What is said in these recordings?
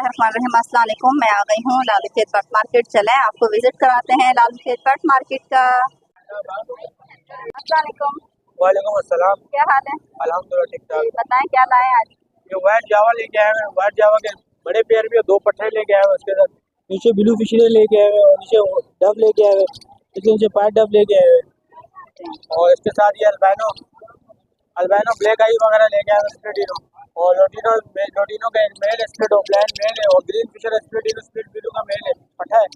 बिस्मिल्लाहिर्रहमानिर्रहीम। अस्सलाम वालेकुम। मैं आ गई हूँ लालू खेत पेट मार्केट। चलें आपको विजिट कराते हैं लालू खेत पेट मार्केट का। अस्सलाम वालेकुम। वालेकुम अस्सलाम। क्या हाल है? अल्हम्दुलिल्लाह ठीक ठाक। बताएं क्या लाए आज? ये व्हाइट जावा लेके आए हैं। व्हाइट जावा के बड़े पेयर भी 2 पट्टे लेके आए हैं। उसके साथ नीचे ब्लू फिशरी लेके आए हैं और नीचे डब लेके आए हैं। इसके नीचे पाइट डब लेके आए हैं और इसके साथ ये अल्बानो ब्लैक आई वगैरह लेके आए हैं स्प्लिटिनो और लोटिनो का मेल स्प्लिट ऑफलाइन मेल है और ग्रीन फिशर स्प्लिटिनो स्प्लिट ब्लू का मेल है पट्टा है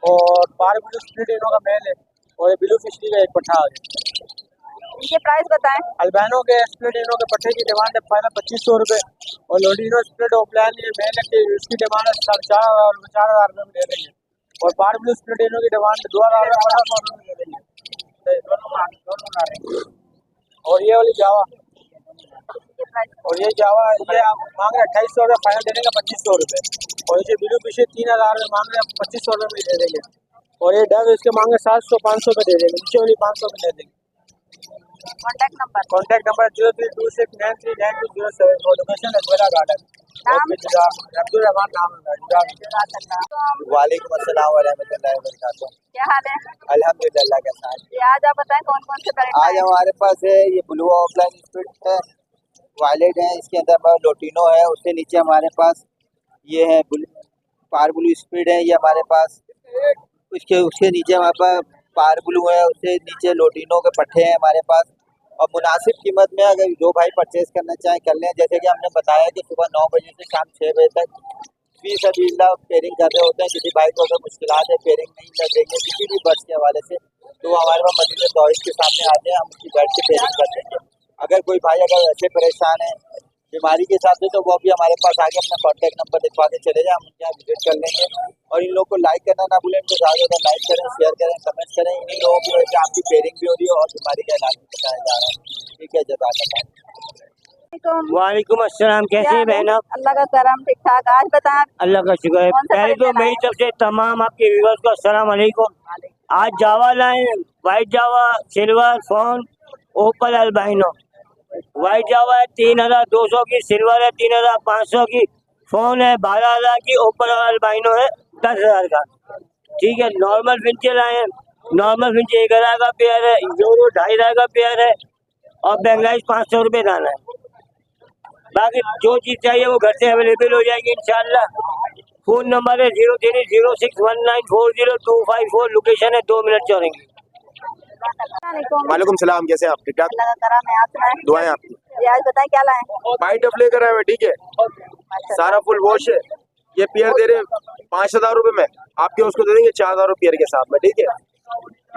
और पार ब्लू स्प्लिटिनो का मेल है और ब्लू फिशरी का एक पट्टा आ गया। इनके प्राइस बताएं। अल्बानो के स्प्लिटिनो के पट्टे की डिमांड है फाइनल 2500 रुपये और लोटिनो स्प्लिट ऑफलाइन ये मेल है कि इसकी डिमांड है 4,500 रुपये में दे देंगे और पार ब्लू स्प्लिटिनो की डिमांड 2,500 रुपये में दे देंगे। और ये वाली जावा और ये जावा ये आप मांग रहे 2800 रुपये फाइनल दे देंगे 2500 रुपये और ये ब्लू फिश 3,000 रुपये मांग रहे 2500 रुपये में दे देंगे और ये डब इसके मांगे 700-500 में दे देंगे। नीचे वाली 500 में दे देंगे। कॉन्टैक्ट नंबर 0326939207 और लोकेशन अजमेरा गार्डन। अब्दुल रहमान नाम है। वालेकुम अस्सलाम वरहमतुल्लाहि वबरकातुहू। क्या हाल है? अल्हम्दुलिल्लाह के साथ। ये आज आप बताएं कौन कौन से करेक्ट आज हमारे पास है ये ब्लू ऑफलाइन स्प्लिट है, वायलेट है, इसके अंदर लोटिनो है, उससे नीचे हमारे पास ये है पार ब्लू स्प्लिट है ये हमारे पास। उसके नीचे हमारे पास पार ब्लू है, उससे नीचे लोटिनो के पट्टे हैं हमारे पास और मुनासिब कीमत में अगर जो भाई परचेज करना चाहें कर लें। जैसे कि हमने बताया कि सुबह 9 बजे से शाम 6 बजे तक 20 पेयरिंग कर रहे होते हैं। किसी भाई को अगर मुश्किलात है पेयरिंग नहीं कर रही है किसी भी बर्ड्स के हवाले से तो हमारे पास मदीना तौहीद के सामने आते हैं, हम उसकी बेड की पेयरिंग कर देंगे। अगर कोई भाई अगर ऐसे परेशान है बीमारी के हिसाब से तो वो भी हमारे पास आके अपना कॉन्टैक्ट नंबर लिखवा के चले जाए, हम उनके यहाँ विजिट कर लेंगे। और इन लोगों को लाइक करना ना भूलें, इनको ज़्यादा से ज़्यादा लाइक करें, शेयर करें, कमेंट करें। इन्हीं लोगों की वजह से आपकी पेयरिंग भी हो रही है और बीमारी का इलाज भी बताया जा रहा है। ठीक है, जज़ाकल्लाह। वालेकुम अस्सलाम। कैसे हैं बहन आप? अल्लाह का करम ठीक ठाक। आज बताएं अल्लाह का शुक्र है। पहले तो मेरी तरफ से तमाम आपके व्यूअर्स को अस्सलाम वालेकुम। आज जावा लाए व्हाइट जावा, सिल्वर, फोन, ओपल, अल्बाइनो। व्हाइट जावा है 3,200 की, सिल्वर है 3,500 की, फोन है 12,000 की, ओपल और अल्बाइनो है 10,000 का। ठीक है, नॉर्मल फिंचे लाए हैं। नॉर्मल फिंच 1,000 का पेयर है, यूरो 2,500 का पेयर है और बेंगलाइज 500 रुपये दाना है। बाकी जो चीज़ चाहिए वो घर से अवेलेबल हो जाएगी इंशाल्लाह। फोन नंबर है 030619402554। लोकेशन है 2 मिनट चौरेंगे। वालेकुम सलाम। कैसे आप? ठीक ठाक, अल्लाह का करम है। आप सुनाएं। दुआएं आपकी। ये आज बताएं क्या लाए? वाइट डब लेकर आए हुए, ठीक है, सारा फुल वॉश है। ये पेयर दे रहे 5,000 रुपये में, आपके उसको दे देंगे 4,000 रुपये पेयर के साथ में। ठीक है,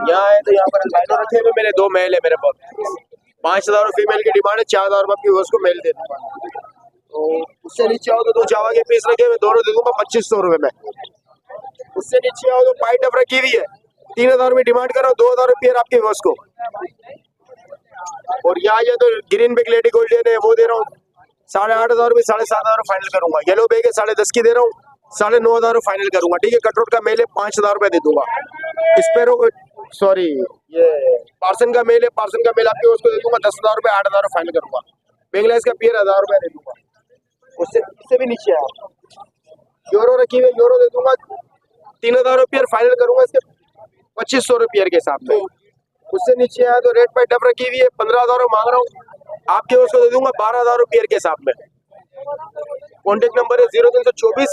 यहाँ है तो यहाँ पर अल्बाइनो रखे हुए मेरे 2 मेल है मेरे पास। 5,000 रुपये फीमेल की डिमांड है, 4,000 रुपये की उसको मेल दे दूँगा। तो उससे नीचे आओ तो 2 जावा के पीस रखे हुए दोनों दे दूंगा 2,500 रुपये में। उससे नीचे आओ तो पाइट डब रखी हुई है, 3,000 रुपये डिमांड करो, 2,000 रुपये पेयर आपके बस को। और यहाँ ये तो ग्रीन बिग लेडी गोल्डन है वो दे रहा हूँ 8,500 रुपये, 7,500 फाइनल करूंगा। येलो बैग है 10.5 की दे रहा हूँ, 9,500 फाइनल करूंगा। ठीक है, कटरोट का मेल है 5,000 रुपये दे दूंगा। स्पेरो सॉरी ये पार्सन का मेल है, पार्सन का मेल आपके उसको दे दूंगा 10,000 रुपये, 8,000 फाइनल करूंगा। बेंगलाइज का पेयर 1,000 रुपये दे दूंगा। उससे भी नीचे है यूरो रखी हुई, यूरो दे दूंगा 3,000 रुपये फाइनल करूंगा इसके 2,500 रुपये के साथ में। उससे नीचे आया तो रेड पाइट डब रखी हुई है 15,000 मांग रहा हूँ, आपके उसको दे दूंगा 12,000 रुपये के साथ में। कॉन्टेक्ट नंबर है 0324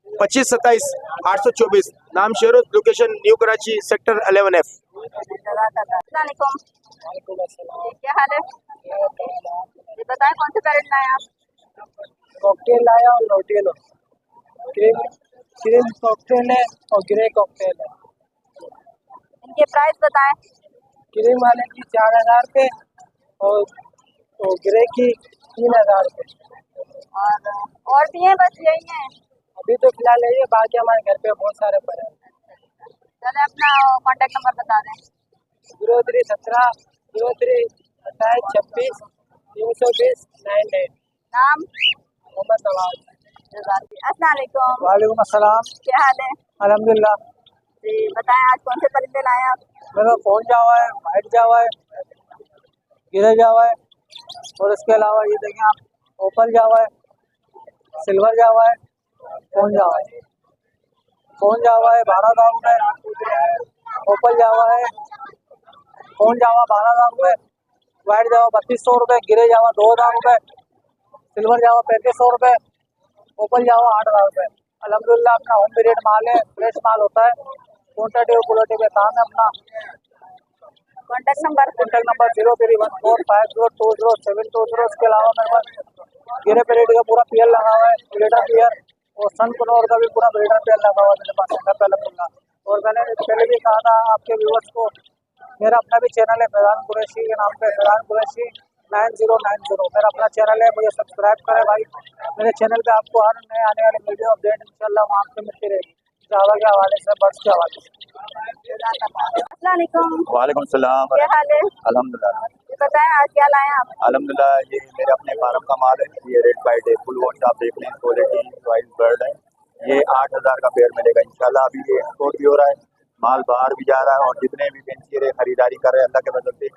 25 27 824। नाम Sheroz, location new Karachi, sector 11F। क्या हाल है? ये बताएं कौन से करेक्ट लाए आप? कॉकटेल लाया और लोटिनो क्रीम कॉकटेल है और ग्रे कॉकटेल है। इनके प्राइस बताएं। क्रीम वाले की 4,000 रुपये और ग्रे की 3,000 रुपये। और भी हैं? बस यही है अभी तो फिलहाल यही है, बाकी हमारे घर पे बहुत सारे पड़े हैं। चले अपना कॉन्टैक्ट नंबर बता दें। 0317 03 27 26 320 98। नाम? मोहम्मद नवाज। अस्सलाम वालेकुम। वालेकुम अस्सलाम। क्या हाल है? अल्हम्दुलिल्लाह। जी बताएं आज कौन से परिंदे लाए आप? मेरा फोन जावा है, वाइट जावा है, गिरे जावा है और इसके अलावा ये देखें आप ओपल जावा है, सिल्वर जावा है फोन जावा है 12,000 रुपये, ओपल जावा है, फोन जावा 12,000 रुपये, वाइट जावा 3200 रुपये, गिरे जावा 2,000 रुपये, सिल्वर जावा 3500 रुपये, ओपल जावा 8,000 रुपये। अल्हम्दुलिल्लाह अपना होम पीरियड माल है, फ्रेश माल होता है, क्वान्टिटी और क्वालिटी पे काम है अपना। Contact number 03145020720720। इसके अलावा मेरे पास गिरे पीरियड का पूरा पीएल लगा हुआ है, ब्रीडर पीएल, और सन कनौर का भी पूरा ब्रीडर पीएल लगा हुआ है मेरे पास अल्हम्दुलिल्लाह। और मैंने पहले भी कहा था आपके व्यूअर्स को, मेरा अपना भी चैनल है फैजान कुरैशी के नाम पे, फैजान कुरैशी 9090 मेरा अपना चैनल है, मुझे सब्सक्राइब करें भाई। मेरे चैनल पे आपको हर नए आने वाले वीडियो अपडेट इंशाल्लाह वहाँ आपसे मिलती रहेगी, जावा के हवाले से, बर्ड्स के हवाले से। अस्सलाम वालेकुम। वालेकुम सलाम। क्या हाल है? अल्हम्दुलिल्लाह। ये बताएं आज क्या लाए आप? अल्हम्दुलिल्लाह ये मेरे अपने फार्म का माल है, ये रेड वाइट है, फुल वॉश आप देख लें, क्वालिटी वाइट बर्ड है। ये 8,000 का पेयर मिलेगा इंशाल्लाह। अभी ये एक्सपोर्ट भी हो रहा है, माल बाहर भी जा रहा है, और जितने भी पेंसियर खरीदारी कर रहे हैं अल्लाह के मदद से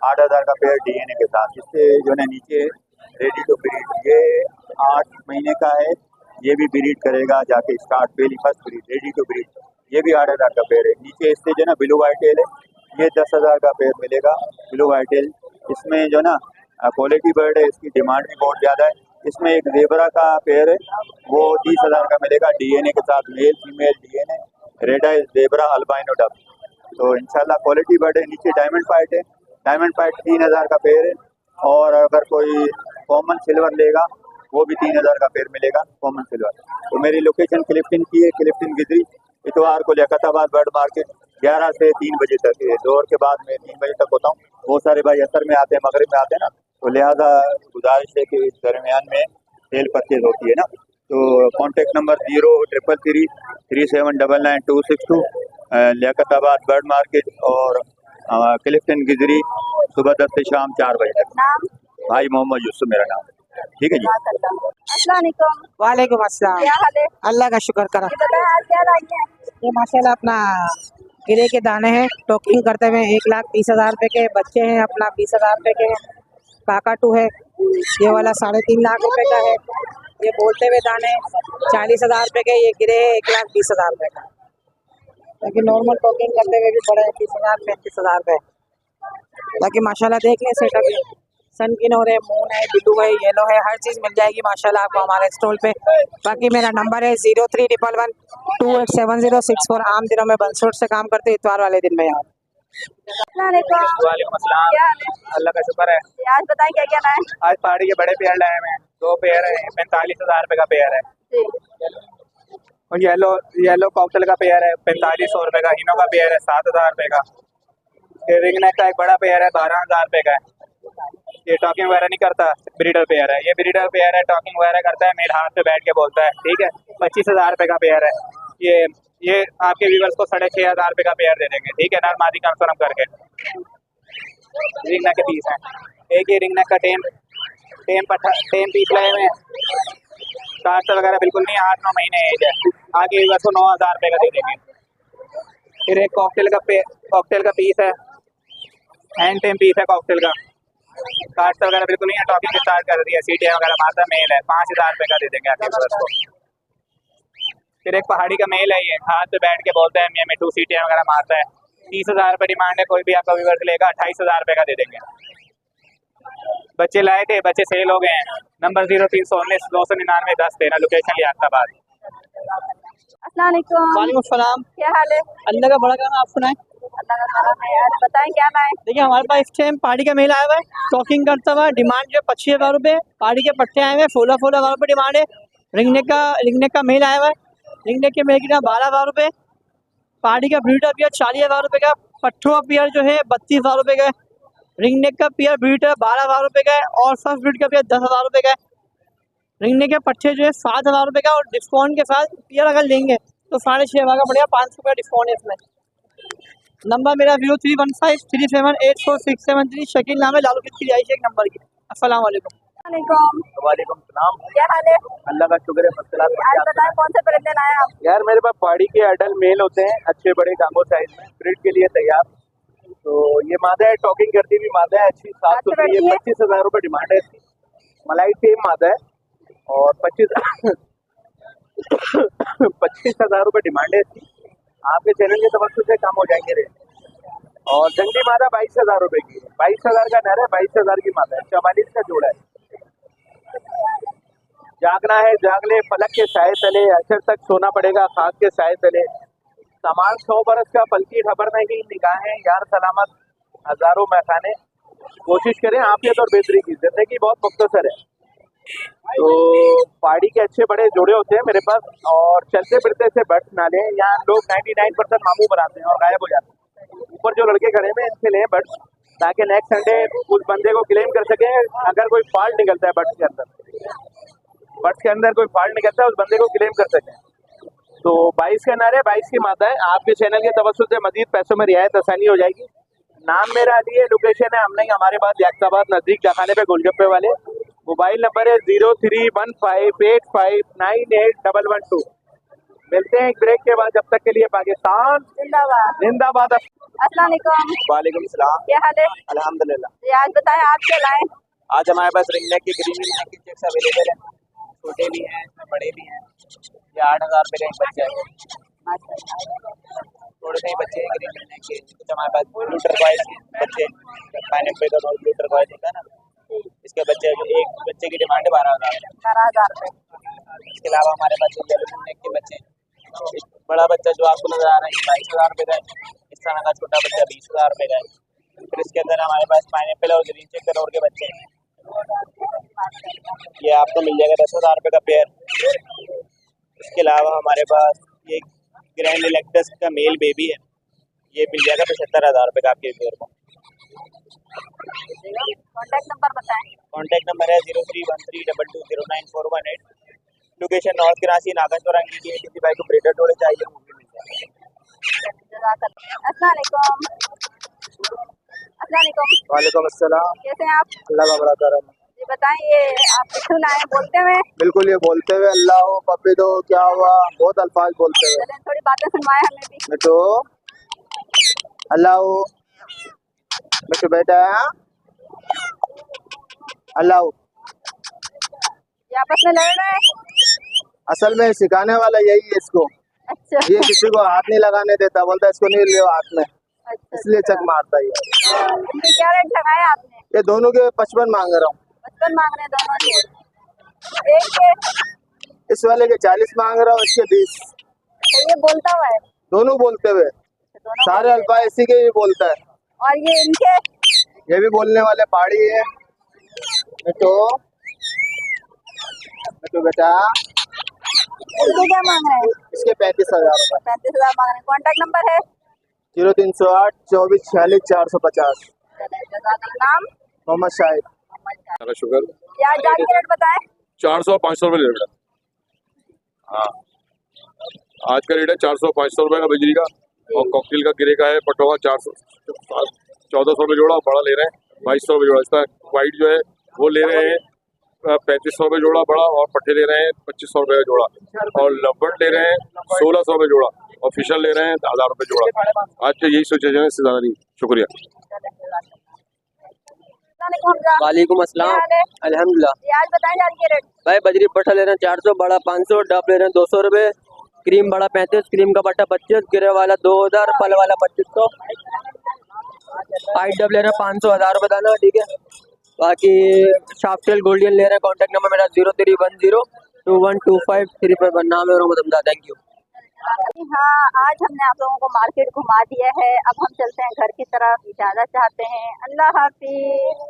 8,000 का पेयर डीएनए के साथ। इससे जो है नीचे रेडी टू ब्रीड, ये 8 महीने का है, ये भी ब्रीड करेगा जाके स्टार्ट, पहली first breed ready to breed, ये भी 8,000 का पेयर है। नीचे इससे जो है ना ब्लू वाइट टेल है, ये 10,000 का पेयर मिलेगा ब्लू वाइट टेल। इसमें जो ना क्वालिटी बर्ड है, इसकी डिमांड भी बहुत ज़्यादा है। इसमें एक जेबरा का पेयर है, वो 30,000 का मिलेगा डीएनए के साथ, male female DNA, red eyes zebra albino dub. तो इंशाल्लाह क्वालिटी बर्ड है। नीचे डायमंड फाइट है, डायमंड फाइट 3,000 का पेयर है। और अगर कोई कॉमन सिल्वर लेगा वो भी 3,000 का पेयर मिलेगा कॉमन सिल्वर। तो मेरी लोकेशन क्लिफ्टन की है, क्लिफ्टन गिदरी। इतवार को लियाकताबाद बर्ड मार्केट 11 से 3 बजे तक है, दोपहर के बाद में 3 बजे तक होता हूँ। बहुत सारे भाई असर में आते हैं, मगरिब में आते हैं ना, तो लिहाजा गुजारिश है कि इस दरमियान में सेल परचेज होती है ना। तो contact number 033337999262, Liaquatabad bird market और क्लिफ्टन गिदरी, सुबह 10 से शाम 4 बजे तक। नाम? भाई मोहम्मद यूसुफ मेरा नाम है। ठीक है जी। अस्सलाम वालेकुम। वालेकुम अस्सलाम। क्या हाल है? अल्लाह का शुक्र करा। ये बताएं आज क्या लाई हैं? ये माशाल्लाह अपना गिरे के दाने हैं, टोकिंग करते हुए 1,30,000 रुपये के, बच्चे हैं अपना 20,000 रुपये के, काकाटू है ये वाला 3.5 लाख रुपए का है, ये बोलते हुए दाने 40,000 रुपये के, ये गिरे है 1,20,000 रुपये का। बाकी नॉर्मल टोकिंग करते हुए भी पड़े 30,000 35,000 रुपये। बाकी माशाल्लाह देख लें सेटअप, सन किनोर है, मून है, ब्लू है, येलो है, हर चीज़ मिल जाएगी माशाल्लाह आपको हमारे स्टॉल पे। बाकी मेरा नंबर है 0311287064। आम दिनों में बंसोट से काम करते, इतवार वाले दिन में यहाँ। अस्सलाम वालेकुम। वालेकुम अस्सलाम। क्या हाल है? अल्लाह का शुक्र है। ये आज बताएं क्या क्या लाए? आज पहाड़ी के बड़े पेयर लाए हैं, 2 पेयर है, 45,000 रुपये का पेयर है। जी। और येलो कॉकटेल का पेयर है 4500 रुपये का। हिनो का पेयर है 7,000 रुपये का। ये रिंग नेक का एक बड़ा पेयर है 12,000 रुपये का है। ये टॉकिंग वगैरह नहीं करता, ब्रीडर पेयर है। ये ब्रीडर पेयर है, टॉकिंग वगैरह करता है, मेरे हाथ पे बैठ के बोलता है, ठीक है। 25,000 रुपये का पेयर है। ये आपके व्यूवर्स को 6,500 रुपये का पेयर दे देंगे, ठीक है, नॉर्मली कंफर्म करके। रिंग नेक के पीस हैं, एक ये रिंग नेक का टेम पीस लाए हुए हैं, कास्ट वगैरह बिल्कुल नहीं, 8-9 महीने एज है। आगे व्यूवर्स को 9,000 रुपये का दे देंगे। फिर एक कॉकटेल का पीस है, हैंड टेम पीस है कॉकटेल का, कास्ट वगैरह बिल्कुल नहीं है, टॉकिंग स्टार्ट कर रही है, सीटी वगैरह मारता है, मेल है, 5,000 रुपये का दे देंगे आपके व्यूवर्स को। फिर एक पहाड़ी का मेल है, ये हाथ पे बैठ के बोलता है, मियाँ 2 सीटियाँ वगैरह मारता है, 30,000 रुपये डिमांड है। कोई भी आपका व्यूवर्स लेगा 28,000 रुपये का दे देंगे। बच्चे लाए थे, बच्चे सेल हो गए हैं। Number 0319-299-1013, location Liaquatabad. अस्सलाम वालेकुम। वालेकुम सलाम। क्या हाल है? अल्लाह का बड़ा काम, आप सुनाएं। अल्लाह का करम है। आज बताएं क्या लाए? देखिए हमारे पास इस टाइम पहाड़ी का मेल आया हुआ है, टॉकिंग करता हुआ, डिमांड जो 25,000 रुपये। पहाड़ी के पट्टे आए हुए हैं, 16,000 रुपये डिमांड है। रिंगनेक का मेल आया हुआ है, रिंगनेक के मेल की 12,000 रुपये। पहाड़ी का ब्रीडर पियर 40,000 रुपये का। पट्ठों का पियर जो है 32,000 रुपये का है। रिंगनेक का पियर ब्रीडर 12,000 रुपये का है, और फर्स्ट ब्रीड का पियर 10,000 रुपये का है। रिंगनेक के पट्टे जो है 7,000 रुपये का, और डिस्काउंट के साथ पियर अगर लेंगे तो 6,500 का पड़ेगा, 500 का डिस्काउंट है इसमें। नंबर मेरा 0315378467 शकील नाम है, लालू की रिहाइश एक नंबर की। अस्सलाम वालेकुम। वालेकुम। वालेकुम सलाम। क्या हाल है? अल्लाह का शुक्र है। आज बताएं कौन से परिंदे लाए आप? यार मेरे पास पहाड़ी के अडल्ट मेल होते हैं, अच्छे बड़े कांगो साइज में, ब्रीड के लिए तैयार। तो ये मादा है, टॉकिंग करती हुई मादा है, अच्छी साफ सुथरी है। 25,000 रुपये डिमांड है इसकी। मलाई सेम मादा है, और 25 25,000 रुपये डिमांड है इसकी। आपके चैनल के तवज्जो से कम हो जाएंगे रेट। और जंगली मादा 22,000 रुपये की है। 22,000 का नर है, 22,000 की मादा है, 44 का जोड़ा है। जागना है जाग ले, फलक के साए तले, अक्षर तक सोना पड़ेगा खाक के साए तले। सामान 100 बरस का, पलकी खबर नहीं, निगाहें यार सलामत, हजारों महखाने। कोशिश करें आफियत और बेहतरी की, जिंदगी बहुत मुख्तसर है। तो पहाड़ी के अच्छे बड़े जोड़े होते हैं मेरे पास, और चलते फिरते से बर्ड्स ना लें। यहाँ लोग 99% मामू बनाते हैं और गायब हो जाते हैं। ऊपर जो लड़के खड़े हैं इनसे लें बर्ड्स, ताकि नेक्स्ट संडे उस बंदे को क्लेम कर सके। अगर कोई फॉल्ट निकलता है बर्ड्स के अंदर कोई फॉल्ट निकलता है, उस बंदे को क्लेम कर सके। तो 22 का नर है, 22 की मादा है। आपके चैनल के तवज्जो से मजीद पैसों में रियायत आसानी हो जाएगी। नाम मेरा अली है, लोकेशन है हमने हमारे पास याकताबाद नजदीक डाखाने पे गोलगप्पे वाले। मोबाइल नंबर है 031585918112। मिलते हैं एक ब्रेक के बाद, जब तक के लिए पाकिस्तान जिंदाबाद। जिंदाबाद। अस्सलाम वालेकुम। वालेकुम सलाम। क्या हाल है? अल्हम्दुलिल्लाह। जी आज बताएं आप क्या लाए? आज हमारे पास रिंग नेक की ग्रीन नेक की चेक्स अवेलेबल है, छोटे भी हैं बड़े भी हैं। ये 8,000 रुपये का एक बच्चा है, थोड़े से ही बच्चे हैं ग्रीन नेक के। कुछ हमारे पास ब्लू टर्कवाइज के बच्चे, पाइनएप्पल का ब्लू टर्कवाइज होता है ना, इसके बच्चे, एक बच्चे की डिमांड है 12,000। 12,000 रुपये। इसके अलावा हमारे पास येलो नेक के बच्चे, बड़ा बच्चा जो आपको नजर आ रहा है 22,000 रुपये का है। इस तरह का छोटा बच्चा 20,000 रुपये का है। फिर इसके अंदर हमारे पास पाइनएप्पल और ग्रीन चेक करोड़ के बच्चे हैं, ये आपको मिल जाएगा 10,000 रुपये का पेयर। इसके अलावा हमारे पास ये ग्रैंड इलेक्टस का मेल बेबी है, ये मिल जाएगा 75,000 रुपये का आपके पेयर को। कॉन्टैक्ट नंबर बताएं। कॉन्टैक्ट नंबर है 031322094118। लोकेशन नॉर्थ कराची नागन चौराहे की। किसी भाई को ब्रीडर जोड़े चाहिए वो भी मिल जाएगा। अस्सलाम वालेकुम। वालेकुम अस्सलाम। कैसे हैं आप? अल्लाह का बड़ा करम। जी बताएं, ये आप किथू लाए बोलते हुए? बिल्कुल, ये बोलते हुए अल्लाह हो पप्पी दो क्या हुआ, बहुत अल्फाज बोलते हुए। चलें थोड़ी बातें सुनवाएं हमें भी। बेटो अल्लाह हो, बेटो बेटा अल्लाह हो। ये आपस में लड़ रहे हैं? असल में सिखाने वाला यही है इसको। अच्छा ये किसी को हाथ नहीं लगाने देता, बोलता है इसको नहीं लियो हाथ में, अच्छा। इसलिए चक मारता है। इनके क्या रेट लगाए आपने? ये दोनों के 55 मांग रहा हूँ। 55 मांग रहे हैं दोनों के। एक के इस वाले के 40 मांग रहा हूँ, इसके 20। तो ये बोलता हुआ है? दोनों बोलते हुए, दोनों सारे अल्फाज इसी के ही बोलता है। और ये इनके? ये भी बोलने वाले पहाड़ी है। तो बेटा इनके क्या मांग रहे हैं? इसके 35,000 रुपये। 35,000 मांग रहे हैं। कॉन्टैक्ट नंबर है? 0308 24 46 450। नाम? मोहम्मद शाहिद। शुगर क्या जारी के रेट बताएं? 400-500 रुपये रेट है। हाँ, आज का रेट है 400-500 रुपये का बिजली का, और कॉकटेल का गिरे का है पटोवा 1400 रुपये जोड़ा, बड़ा ले रहे हैं 2200 रुपये जोड़ा। इसका वाइट जो है वो ले रहे हैं 3500 रुपये जोड़ा बड़ा, और पट्टे ले रहे हैं 2500 रुपये जोड़ा, और लबड़ ले रहे हैं 1600 रुपये जोड़ा, और फिशर ले रहे हैं 1000 रुपये जोड़ा। आज के यही सिचुएशन है, इससे ज़्यादा नहीं। शुक्रिया। वालेकुम अस्सलाम। अल्हम्दुलिल्लाह। ये आज बताएं जारी के रेट? भाई बजरी पट्टा ले रहे हैं 400, बड़ा 500, डब ले रहे हैं 200 रुपये, क्रीम बड़ा 35, क्रीम का पट्टा 25, गिरे वाला 2000, पल वाला 2500, हाइट डब ले रहे हैं 500, 1000 रुपये दाना, ठीक है। बाकी शाफ्टेल गोल्डियन ले रहे हैं। कॉन्टैक्ट नंबर मेरा 0310212535। नाम है मोहम्मद हमदा। Thank you. हाँ, आज हमने आप लोगों को मार्केट घुमा दिया है। अब हम चलते हैं घर की तरफ। इजाज़त चाहते हैं। अल्लाह हाफिज।